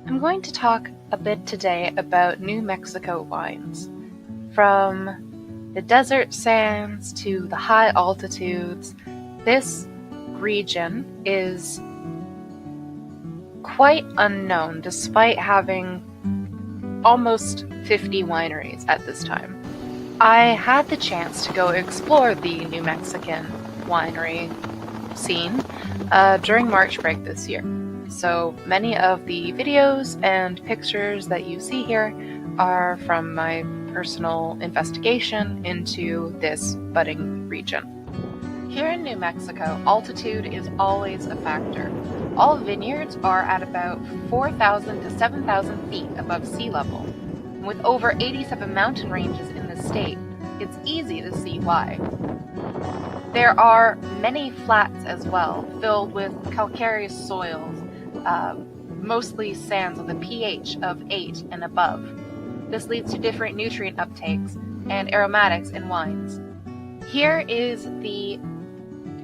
I'm going to talk a bit today about New Mexico wines. From the desert sands to the high altitudes, this region is quite unknown despite having almost 50 wineries at this time. I had the chance to go explore the New Mexican winery scene during March break this year. So many of the videos and pictures that you see here are from my personal investigation into this budding region. Here in New Mexico, altitude is always a factor. All vineyards are at about 4,000 to 7,000 feet above sea level. With over 87 mountain ranges in the state, it's easy to see why. There are many flats as well, filled with calcareous soils, mostly sands with a pH of 8 and above. This leads to different nutrient uptakes and aromatics in wines. Here is the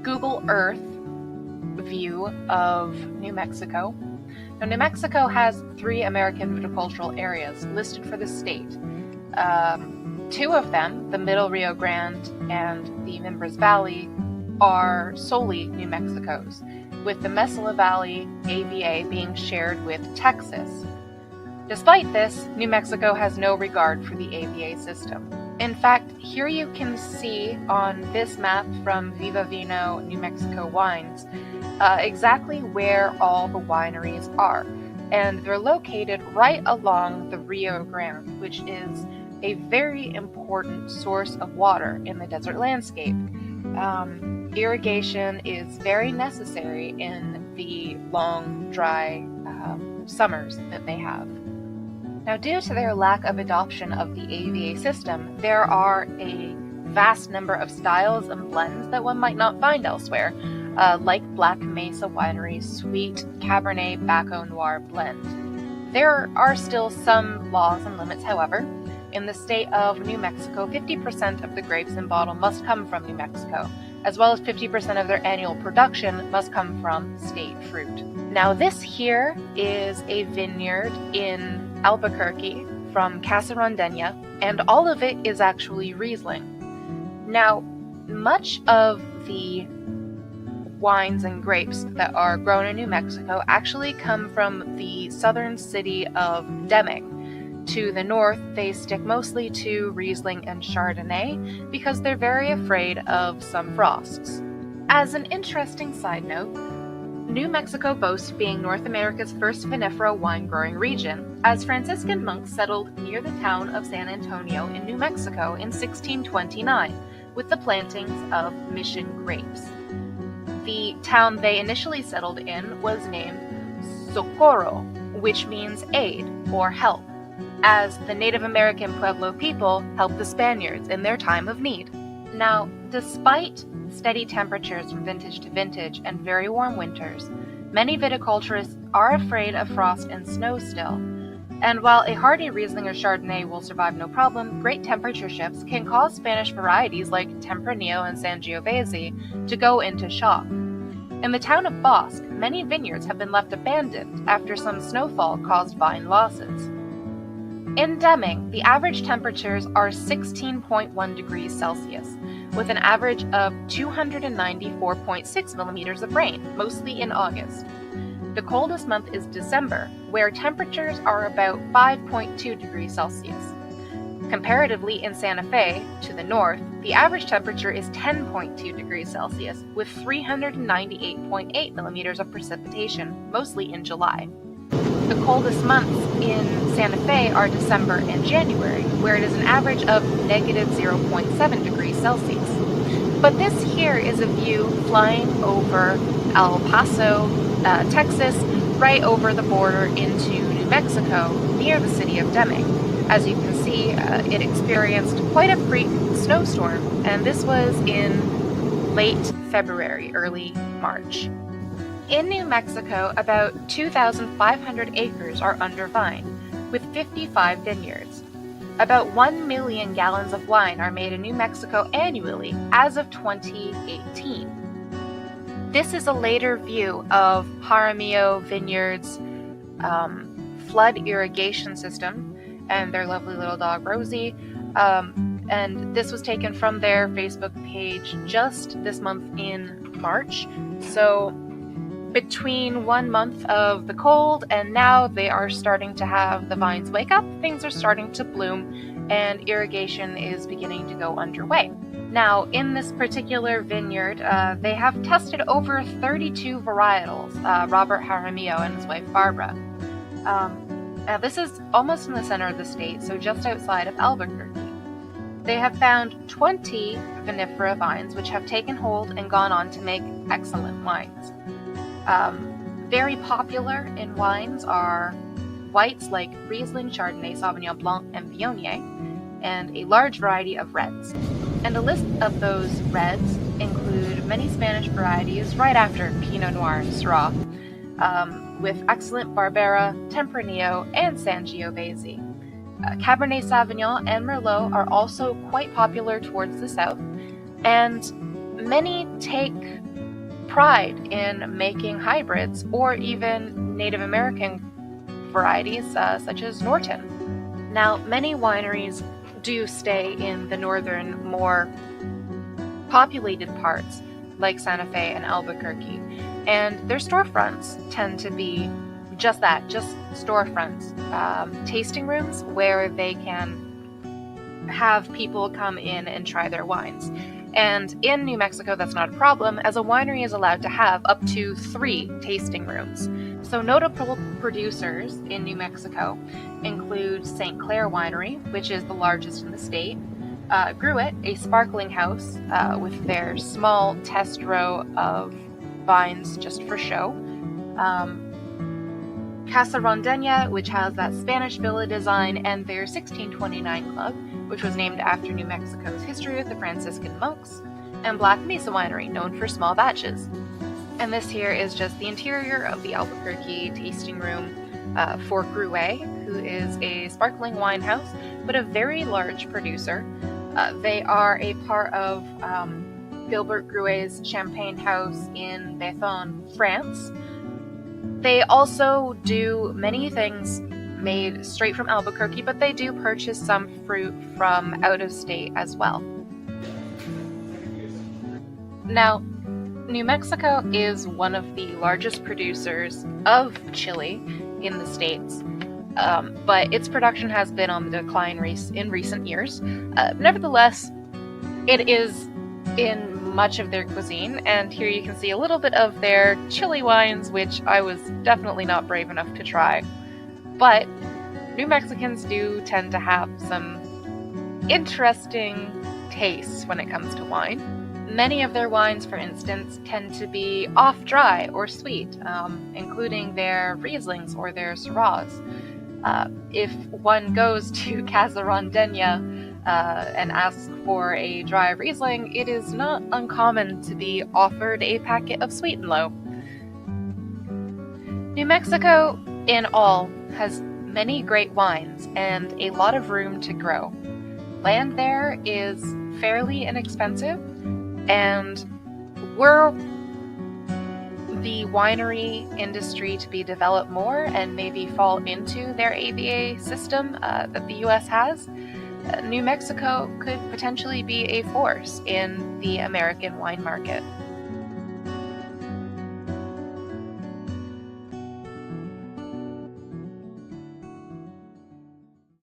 Google Earth view of New Mexico. Now, New Mexico has 3 American viticultural areas listed for the state. 2 of them, the Middle Rio Grande and the Mimbres Valley, are solely New Mexico's, with the Mesilla Valley AVA being shared with Texas. Despite this, New Mexico has no regard for the AVA system. In fact, here you can see on this map from Viva Vino New Mexico Wines exactly where all the wineries are, and they're located right along the Rio Grande, which is a very important source of water in the desert landscape. Irrigation is very necessary in the long, dry summers that they have. Now, due to their lack of adoption of the AVA system, there are a vast number of styles and blends that one might not find elsewhere, like Black Mesa Winery's sweet Cabernet Baco Noir blend. There are still some laws and limits, however. In the state of New Mexico, 50% of the grapes in bottle must come from New Mexico, as well as 50% of their annual production must come from state fruit. Now, this here is a vineyard in Albuquerque from Casa Rondeña, and all of it is actually Riesling. Now, much of the wines and grapes that are grown in New Mexico actually come from the southern city of Deming. To the north, they stick mostly to Riesling and Chardonnay because they're very afraid of some frosts. As an interesting side note, New Mexico boasts being North America's first vinifera wine-growing region, as Franciscan monks settled near the town of San Antonio in New Mexico in 1629 with the plantings of mission grapes. The town they initially settled in was named Socorro, which means aid or help, as the Native American Pueblo people helped the Spaniards in their time of need. Now, despite steady temperatures from vintage to vintage and very warm winters, many viticulturists are afraid of frost and snow still. And while a hardy Riesling or Chardonnay will survive no problem, great temperature shifts can cause Spanish varieties like Tempranillo and Sangiovese to go into shock. In the town of Bosque, many vineyards have been left abandoned after some snowfall caused vine losses. In Deming, the average temperatures are 16.1 degrees Celsius, with an average of 294.6 millimeters of rain, mostly in August. The coldest month is December, where temperatures are about 5.2 degrees Celsius. Comparatively, in Santa Fe, to the north, the average temperature is 10.2 degrees Celsius, with 398.8 millimeters of precipitation, mostly in July. The coldest months in Santa Fe are December and January, where it is an average of negative 0.7 degrees Celsius. But this here is a view flying over El Paso, Texas, right over the border into New Mexico, near the city of Deming. As you can see, it experienced quite a freak snowstorm, and this was in late February, early March. In New Mexico, about 2,500 acres are under vine, with 55 vineyards. About 1 million gallons of wine are made in New Mexico annually as of 2018. This is a later view of Jaramillo Vineyards flood irrigation system and their lovely little dog Rosie. And this was taken from their Facebook page just this month in March. So between 1 month of the cold and now they are starting to have the vines wake up, things are starting to bloom, and irrigation is beginning to go underway. Now, in this particular vineyard, they have tested over 32 varietals, Robert Jaramillo and his wife Barbara. Now, this is almost in the center of the state, so just outside of Albuquerque. They have found 20 vinifera vines which have taken hold and gone on to make excellent wines. Very popular in wines are whites like Riesling, Chardonnay, Sauvignon Blanc, and Viognier, and a large variety of reds. And a list of those reds include many Spanish varieties right after Pinot Noir and Syrah, with excellent Barbera, Tempranillo, and Sangiovese. Cabernet Sauvignon and Merlot are also quite popular towards the south, and many take pride in making hybrids or even Native American varieties such as Norton. Now, many wineries do stay in the northern, more populated parts like Santa Fe and Albuquerque, and their storefronts tend to be just that, just storefronts, tasting rooms where they can have people come in and try their wines. And in New Mexico, that's not a problem, as a winery is allowed to have up to 3 tasting rooms. So notable producers in New Mexico include St. Clair Winery, which is the largest in the state, Gruet, a sparkling house with their small test row of vines just for show, Casa Rondeña, which has that Spanish villa design, and their 1629 Club, which was named after New Mexico's history with the Franciscan monks, and Black Mesa Winery, known for small batches. And this here is just the interior of the Albuquerque tasting room for Gruet, who is a sparkling wine house, but a very large producer. They are a part of Gilbert Gruet's Champagne House in Béthune, France. They also do many things made straight from Albuquerque, but they do purchase some fruit from out of state as well. Now, New Mexico is one of the largest producers of chili in the States, but its production has been on the decline in recent years. Nevertheless, it is in much of their cuisine, and here you can see a little bit of their chili wines, which I was definitely not brave enough to try. But New Mexicans do tend to have some interesting tastes when it comes to wine. Many of their wines, for instance, tend to be off-dry or sweet, including their Rieslings or their Syrahs. If one goes to Casa Rondeña and asks for a dry Riesling, it is not uncommon to be offered a packet of Sweet and Low. New Mexico, in all, has many great wines and a lot of room to grow. Land there is fairly inexpensive, and were the winery industry to be developed more and maybe fall into their AVA system that the US has, New Mexico could potentially be a force in the American wine market.